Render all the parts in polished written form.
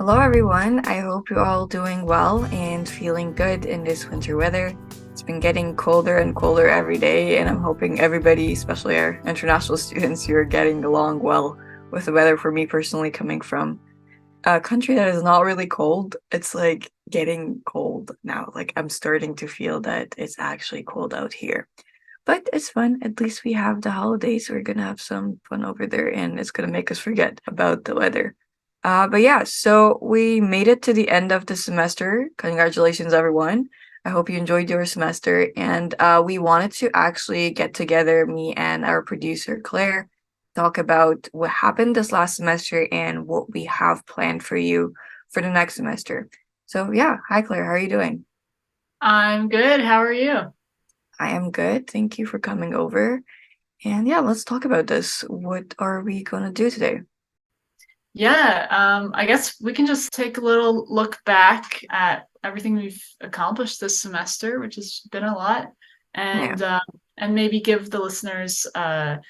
Hello, everyone. I hope you're all doing well and feeling good in this winter weather. It's been getting colder and colder every day, and I'm hoping everybody, especially our international students, you're getting along well with the weather. For me personally, coming from a country that is not really cold, it's like getting cold now. Like I'm starting to feel that it's actually cold out here. But it's fun. At least we have the holidays. We're gonna have some fun over there, and it's gonna make us forget about the weather. But yeah, so we made it to the end of the semester. Congratulations, everyone. I hope you enjoyed your semester. And we wanted to actually get together, me and our producer, Claire, talk about what happened this last semester and what we have planned for you for the next semester. So yeah, hi, Claire. How are you doing? I'm good. How are you? I am good. Thank you for coming over. And yeah, let's talk about this. What are we gonna do today? I guess we can just take a little look back at everything we've accomplished this semester, which has been a lot, Yeah, and uh, and maybe give the listeners a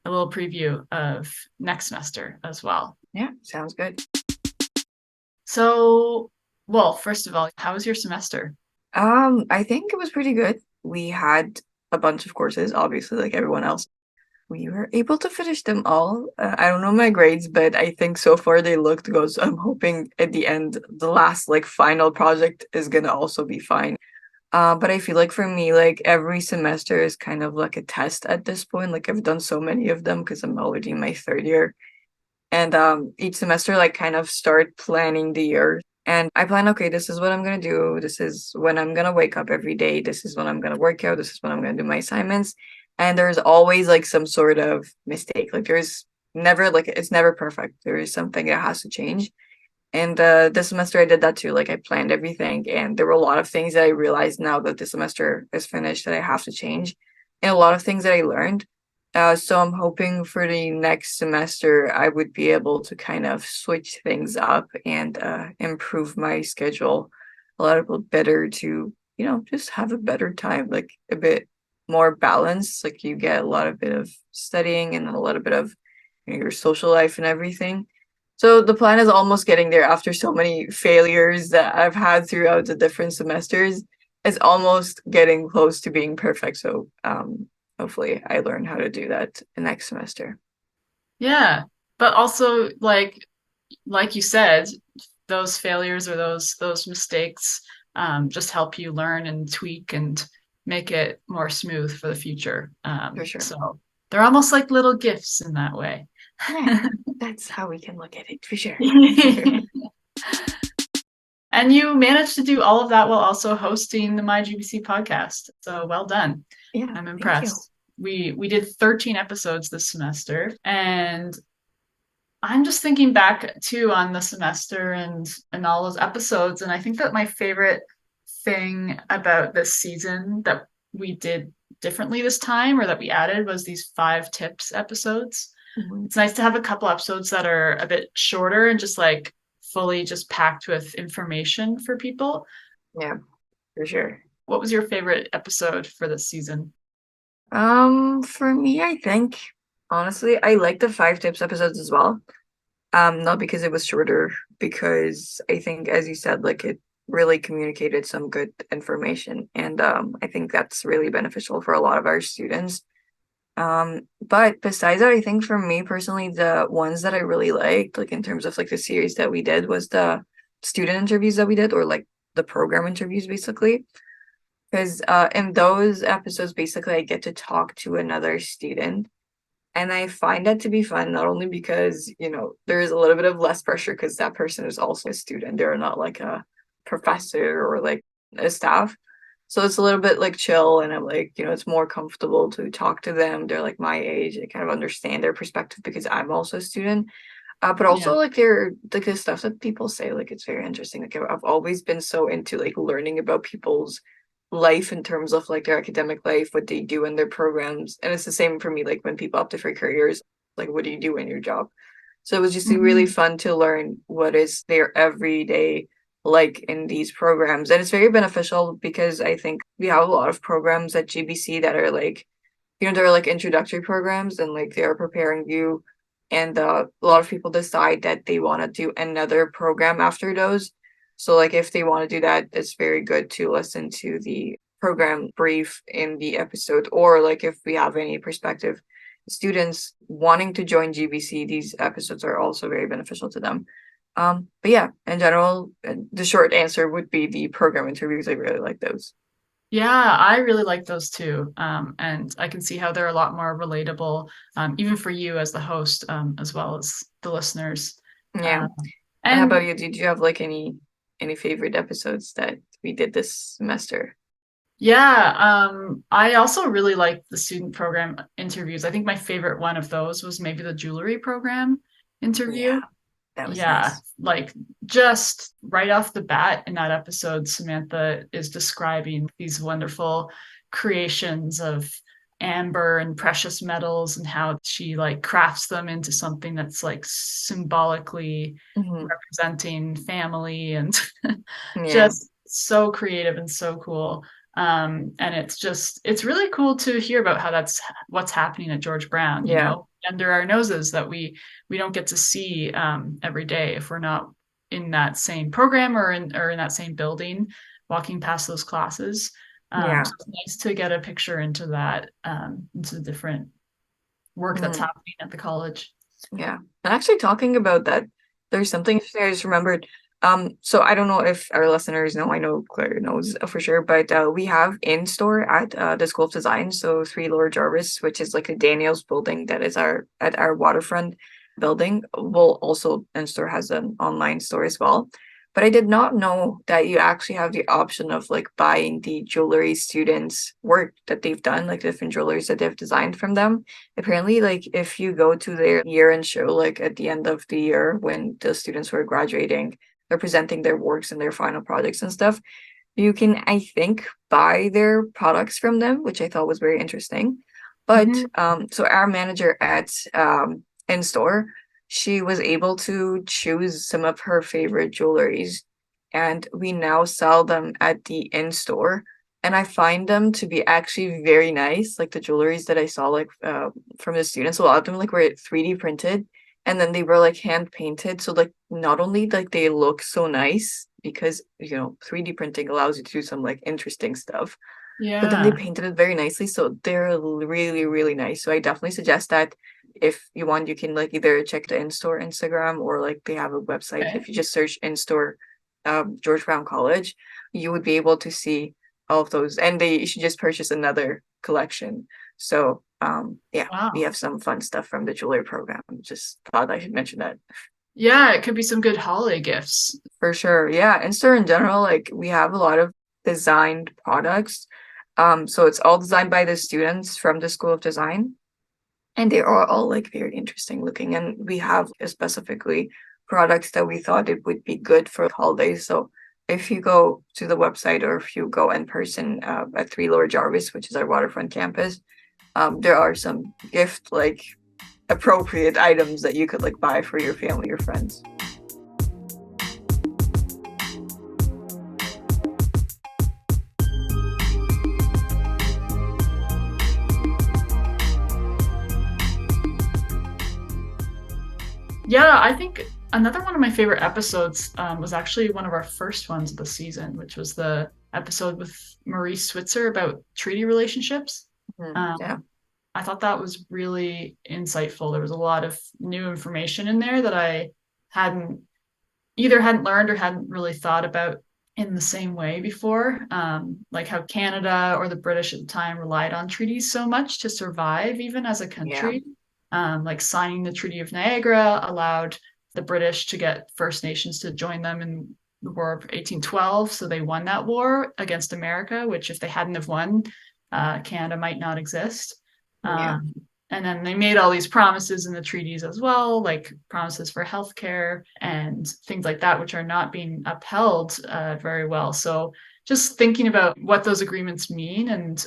little preview of next semester as well. yeah, sounds good. So, well, first of all, how was your semester? I think it was pretty good. We had a bunch of courses, obviously, like everyone else. We were able to finish them all. I don't know my grades, but I think so far they looked good. So I'm hoping at the end, the last like final project is gonna also be fine. But I feel like for me, like every semester is kind of like a test at this point. Like I've done so many of them because I'm already in my third year. And each semester like kind of start planning the year. And I plan, okay, this is what I'm gonna do. This is when I'm gonna wake up every day. This is when I'm gonna work out. This is when I'm gonna do my assignments. And there's always like some sort of mistake. Like there's never like it's never perfect. There is something that has to change. And this semester I did that too. Like I planned everything, and there were a lot of things that I realized now that the semester is finished that I have to change, and a lot of things that I learned. So I'm hoping for the next semester I would be able to kind of switch things up and improve my schedule a little bit better to, just have a better time, like a bit more balanced. Like you get a lot of bit of studying and a little bit of your social life and everything. So the plan is almost getting there after so many failures that I've had throughout the different semesters. It's almost getting close to being perfect. So hopefully I learn how to do that next semester. Yeah, but also like you said, those failures or those mistakes just help you learn and tweak and make it more smooth for the future. For sure. So they're almost like little gifts in that way. Yeah, that's how we can look at it for sure. And you managed to do all of that while also hosting the MyGBC podcast. So well done. Yeah, I'm thank you. impressed. We did 13 episodes this semester, and I'm just thinking back too on the semester and all those episodes, and I think that my favorite thing about this season that we did differently this time or that we added was these 5 tips episodes. Mhm. It's nice to have a couple episodes that are a bit shorter and just like fully just packed with information for people. Yeah, for sure. What was your favorite episode for this season? For me, I think honestly, I like the 5 tips episodes as well. Not because it was shorter, because I think, as you said, like it really communicated some good information, and I think that's really beneficial for a lot of our students. But besides that, I think for me personally, the ones that I really liked, like in terms of like the series that we did, was the student interviews that we did, or like the program interviews, basically. Because in those episodes, basically, I get to talk to another student. And I find that to be fun, not only because, there is a little bit of less pressure because that person is also a student. They're not like a professor or like a staff. So it's a little bit like chill, and I'm like, it's more comfortable to talk to them. They're like my age. I kind of understand their perspective because I'm also a student. But Yeah. also like they're like the stuff that people say, like it's very interesting. Like I've always been so into like learning about people's life in terms of like their academic life, what they do in their programs. And it's the same for me, like when people opt for careers, like what do you do in your job? So it was just really Mhm. fun to learn what is their everyday like in these programs. And it's very beneficial because I think we have a lot of programs at GBC that are like, they're like introductory programs, and like they are preparing you and a lot of people decide that they want to do another program after those. So like if they want to do that, it's very good to listen to the program brief in the episode, or like if we have any prospective students wanting to join GBC, these episodes are also very beneficial to them. But yeah, in general, the short answer would be the program interviews. I really like those. Yeah, I really like those too. And I can see how they're a lot more relatable, even for you as the host, as well as the listeners. Yeah. Uh, And how and about you? Did you have like any favorite episodes that we did this semester? yeah, I also really like the student program interviews. I think my favorite one of those was maybe the jewelry program Yeah, interview. that was Yeah, nice. like just right off the bat in that episode, Samantha is describing these wonderful creations of amber and precious metals and how she like crafts them into something that's like symbolically Hmm. representing family and Yeah, just so creative and so cool. And it's really cool to hear about how that's what's happening at George Brown, yeah, under our noses that we don't get to see every day if we're not in that same program or in that same building, walking past those classes. yeah. So it's nice to get a picture into that, into the different work that's Hmm. happening at the college. Yeah. And actually talking about that, there's something interesting I just remembered. So I don't know if our listeners know, I know Claire knows for sure, but we have in store at the School of Design, so 3 Lower Jarvis, which is like a Daniels building that is our at our waterfront building, will also in store has an online store as well. But I did not know that you actually have the option of like buying the jewelry students' work that they've done, like different jewelries that they've designed from them. Apparently, like if you go to their year-end show, like at the end of the year when the students were graduating, they're presenting their works and their final projects and stuff, you can, I think, buy their products from them, which I thought was very interesting. But Mhm. so our manager at in store, she was able to choose some of her favorite jewelries, and we now sell them at the in store. And I find them to be actually very nice. Like the jewelries that I saw, like from the students, a lot of them like were 3D printed, and then they were like hand painted. So like not only like they look so nice because 3D printing allows you to do some like interesting stuff, but then they Yeah. painted it very nicely, so they're really, really nice. So I definitely suggest that if you want, you can like either check the in-store Instagram or like they have a website. Okay. If you just search in-store George Brown College, you would be able to see all of those. And they you should just purchase another collection. So yeah, we Wow. have some fun stuff from the jewelry program. Just thought I should mention that. Yeah, it could be some good holiday gifts. For sure. Yeah. In-store in general, like we have a lot of designed products. So it's all designed by the students from the School of Design, and they are all like very interesting looking. And we have specifically products that we thought it would be good for holidays. So if you go to the website or if you go in person at 3 Lower Jarvis, which is our waterfront campus, there are some gift like appropriate items that you could like buy for your family or friends. Yeah, I think another one of my favorite episodes was actually one of our first ones of the season, which was the episode with Marie Switzer about treaty relationships. Mhm. Yeah. Um, I thought that was really insightful. There was a lot of new information in there that I hadn't hadn't learned or hadn't really thought about in the same way before. Like how Canada or the British at the time relied on treaties so much to survive, even as a Yeah. country. Like signing the Treaty of Niagara allowed the British to get First Nations to join them in the War of 1812. So they won that war against America, which if they hadn't have won, Canada might not exist. Yeah. Um, and then they made all these promises in the treaties as well, like promises for healthcare and things like that, which are not being upheld very well. So just thinking about what those agreements mean and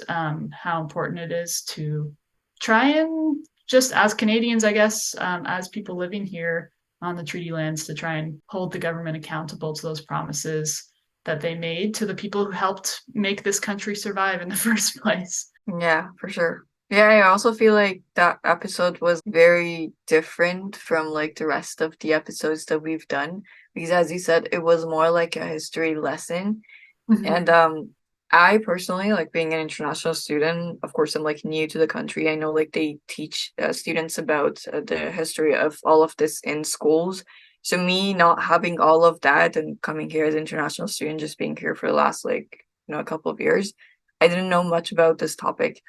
how important it is to try and just as Canadians, I guess, as people living here on the treaty lands, to try and hold the government accountable to those promises that they made to the people who helped make this country survive in the first place. Yeah, for sure. Yeah, I also feel like that episode was very different from like the rest of the episodes that we've done because as you said, it was more like a history lesson. And Mhm. I personally like being an international student. Of course, I'm like new to the country. I know like they teach students about the history of all of this in schools. So me not having all of that and coming here as an international student, just being here for the last like a couple of years, I didn't know much about this topic.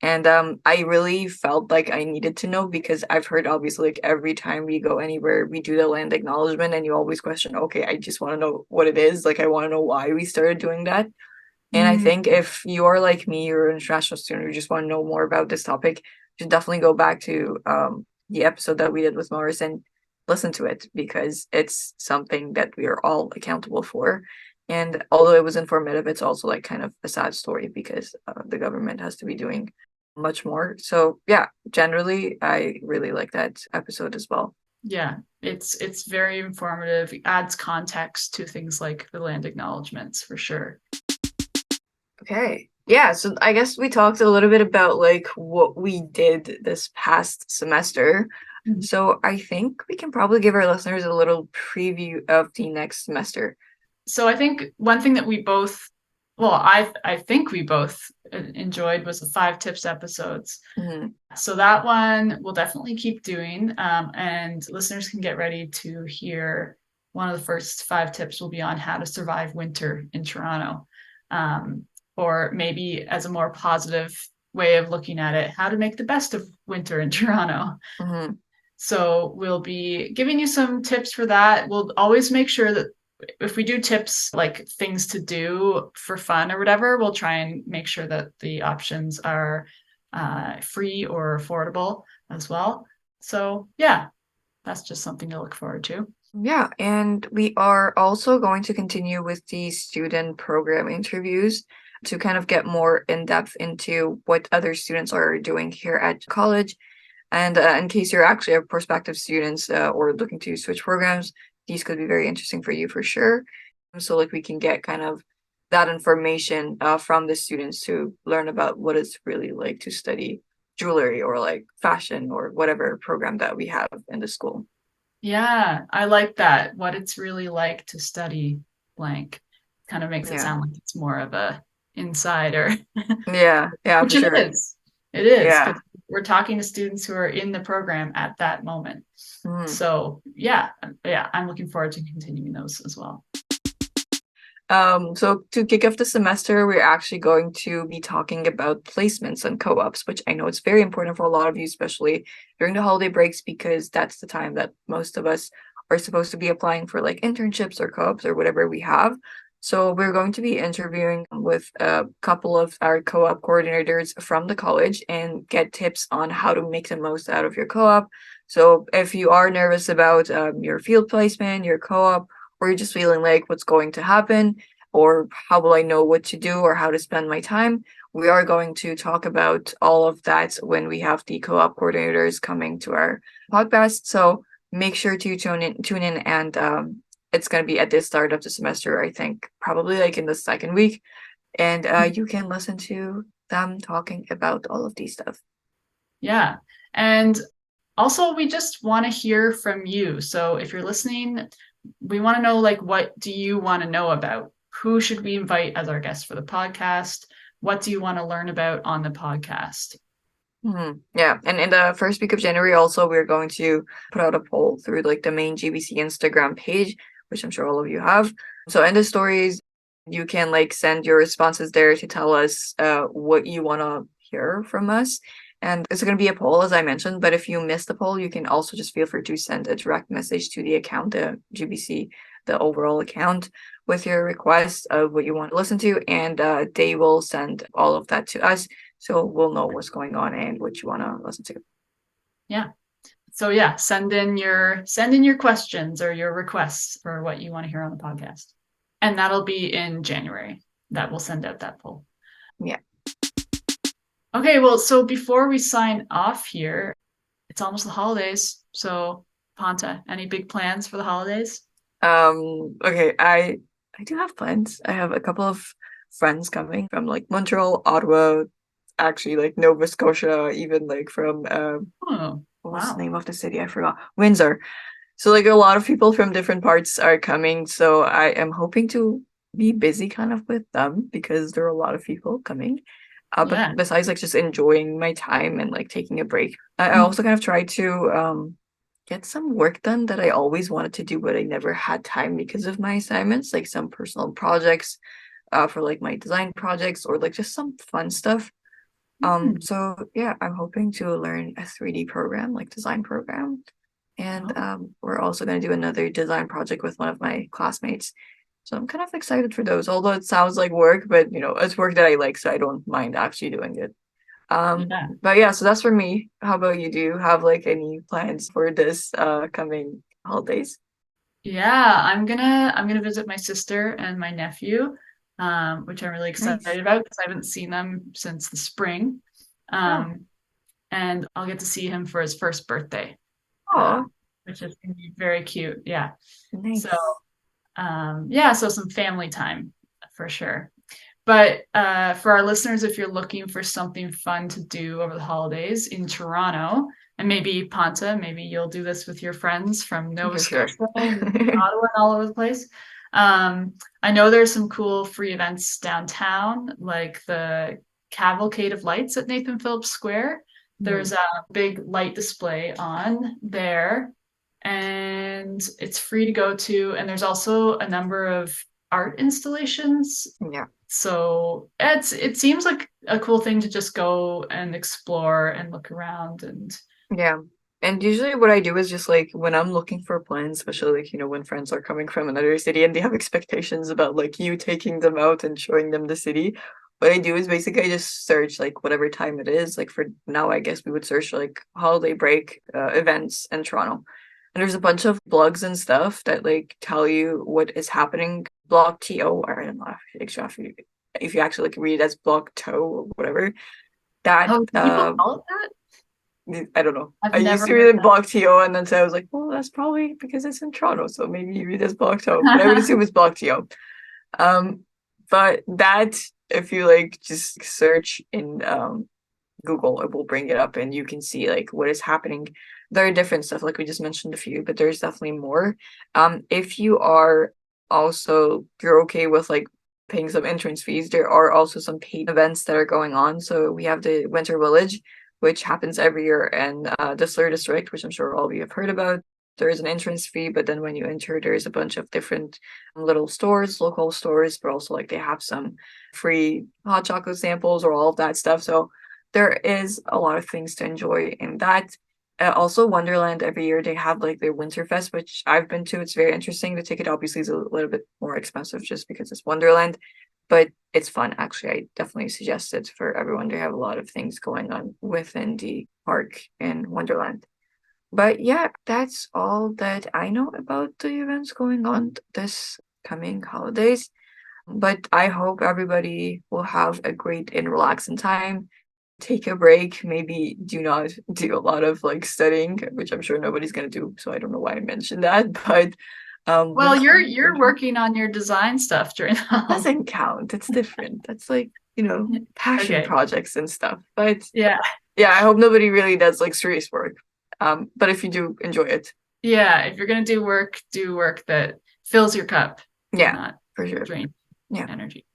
And I really felt like I needed to know because I've heard obviously like every time we go anywhere, we do the land acknowledgement and you always question, okay, I just want to know what it is. Like I want to know why we started doing that. And I think Mm. if you are like me, you're an international student who just want to know more about this topic, you should definitely go back to the episode that we did with Morris and listen to it because it's something that we are all accountable for. And although it was informative, it's also like kind of a sad story because the government has to be doing much more. So yeah, generally, I really like that episode as well. Yeah, it's very informative. It adds context to things like the land acknowledgements for sure. Okay. Yeah, so I guess we talked a little bit about like what we did this past semester. Mhm. So I think we can probably give our listeners a little preview of the next semester. So I think one thing that we both, well, I think we both enjoyed was the 5 tips episodes. Mhm. So that one we'll definitely keep doing, and listeners can get ready to hear one of the first 5 tips will be on how to survive winter in Toronto, um, or maybe as a more positive way of looking at it, how to make the best of winter in Toronto. Mhm. So we'll be giving you some tips for that. We'll always make sure that if we do tips like things to do for fun or whatever, we'll try and make sure that the options are free or affordable as well. So yeah, that's just something to look forward to. Yeah, and we are also going to continue with the student program interviews to kind of get more in depth into what other students are doing here at college. And in case you're actually a prospective students or looking to switch programs, these could be very interesting for you for sure. So like we can get kind of that information from the students to learn about what it's really like to study jewelry or like fashion or whatever program that we have in the school. Yeah, I like that. What it's really like to study blank kind of makes it Yeah. sound like it's more of a insider. Yeah, yeah, Which for it sure. is. It is Yeah. because we're talking to students who are in the program at that moment. Mhm. So yeah, I'm looking forward to continuing those as well. So to kick off the semester, we're actually going to be talking about placements and co-ops, which I know it's very important for a lot of you, especially during the holiday breaks, because that's the time that most of us are supposed to be applying for like internships or co-ops or whatever we have. So we're going to be interviewing with a couple of our co-op coordinators from the college and get tips on how to make the most out of your co-op. So if you are nervous about your field placement, your co-op, or you're just feeling like what's going to happen, or how will I know what to do or how to spend my time? We are going to talk about all of that when we have the co-op coordinators coming to our podcast. So make sure to tune in, and it's going to be at the start of the semester, I think, probably like in the second week, and you can listen to them talking about all of these stuff. Yeah. And also we just want to hear from you. So if you're listening, we want to know like what do you want to know about? Who should we invite as our guest for the podcast? What do you want to learn about on the podcast? Yeah, and in the first week of January, also we're going to put out a poll through like the main GBC Instagram page, which I'm sure all of you have. So in the stories, you can like send your responses there to tell us what you want to hear from us. And it's going to be a poll, as I mentioned. But if you missed the poll, you can also just feel free to send a direct message to the account, the GBC, the overall account, with your request of what you want to listen to, and they will send all of that to us so we'll know what's going on and what you want to listen to. Yeah. So yeah, send in your questions or your requests for what you want to hear on the podcast. And that'll be in January that we'll send out that poll. Yeah. Okay, well, so before we sign off here, it's almost the holidays. So, Panta, any big plans for the holidays? Okay, I do have plans. I have a couple of friends coming from like Montreal, Ottawa, actually, like Nova Scotia, even like from Oh, what was the wow. name of the city? I forgot. Windsor. So like a lot of people from different parts are coming. So I am hoping to be busy kind of with them because there are a lot of people coming. But Yeah. besides like just enjoying my time and like taking a break, I Mm. also kind of try to get some work done that I always wanted to do, but I never had time because of my assignments, like some personal projects, for like my design projects or like just some fun stuff. Mm. So yeah, I'm hoping to learn a 3D program, like design program. And Oh, we're also going to do another design project with one of my classmates. So I'm kind of excited for those, although it sounds like work, but you know, it's work that I like, so I don't mind actually doing it. yeah. But yeah, so that's for me. How about you? Do you have like any plans for this coming holidays? Yeah, I'm gonna visit my sister and my nephew, which I'm really Nice. excited about because I haven't seen them since the spring. Oh, Um, and I'll get to see him for his first birthday, oh, which is gonna be very cute. Yeah. So nice. yeah, so some family time for sure. But for our listeners, if you're looking for something fun to do over the holidays in Toronto, and maybe Ponta, maybe you'll do this with your friends from Nova For sure. Scotia and Ottawa and all over the place. Um, I know there's some cool free events downtown, like the Cavalcade of Lights at Nathan Phillips Square. Hmm. There's a big light display on there, and it's free to go to. And there's also a number of art installations, Yeah. so it seems like a cool thing to just go and explore and look around and Yeah. And usually what I do is just like when I'm looking for plans, especially like, you know, when friends are coming from another city and they have expectations about like you taking them out and showing them the city, what I do is basically I just search like whatever time it is. Like for now, I guess we would search like holiday break events in Toronto. And there's a bunch of blogs and stuff that like tell you what is happening. Blog TO, or I don't know if you actually like read it as blog TO or whatever. That oh, do people call it that? I don't know. I've I used never to heard read it Block TO, and then so I was like, well, that's probably because it's in Toronto, so maybe you read it as Block TO. But I would that. assume it's Block TO. Um, but that if you like just search in Google, it will bring it up, and you can see like what is happening. There are different stuff, like we just mentioned a few, but there's definitely more. If you are also you're okay with like paying some entrance fees, there are also some paid events that are going on. So we have the Winter Village, which happens every year in the Slur District, which I'm sure all of you have heard about. There is an entrance fee, but then when you enter, there's a bunch of different little stores, local stores, but also like they have some free hot chocolate samples or all of that stuff. So there is a lot of things to enjoy in that. Also, Wonderland every year they have like their Winterfest, which I've been to. It's very interesting. The ticket obviously is a little bit more expensive just because it's Wonderland, but it's fun actually. I definitely suggest it for everyone. They have a lot of things going on within the park in Wonderland. But yeah, that's all that I know about the events going on this coming holidays. But I hope everybody will have a great and relaxing time. Take a break. Maybe do not do a lot of like studying, which I'm sure nobody's gonna do. So I don't know why I mentioned that. But Well, just you're working on your design stuff during the that holiday. doesn't count. It's different. That's like, you know, passion Okay. projects and stuff. But Yeah. yeah, I hope nobody really does like serious work. But if you do enjoy it, Yeah. If you're gonna do work that fills your cup and yeah, not for sure. drain Yeah. energy.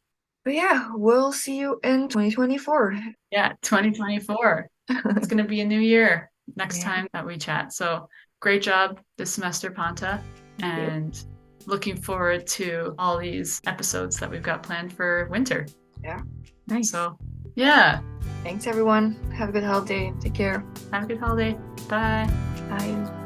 But yeah, we'll see you in 2024. Yeah, 2024. It's going to be a new year next Yeah, time that we chat. So great job this semester, Panta, thank you. and looking forward to all these episodes that we've got planned for winter. Yeah, nice. So, yeah, Thanks, everyone. Have a good holiday. Take care. have a good holiday. Bye. Bye.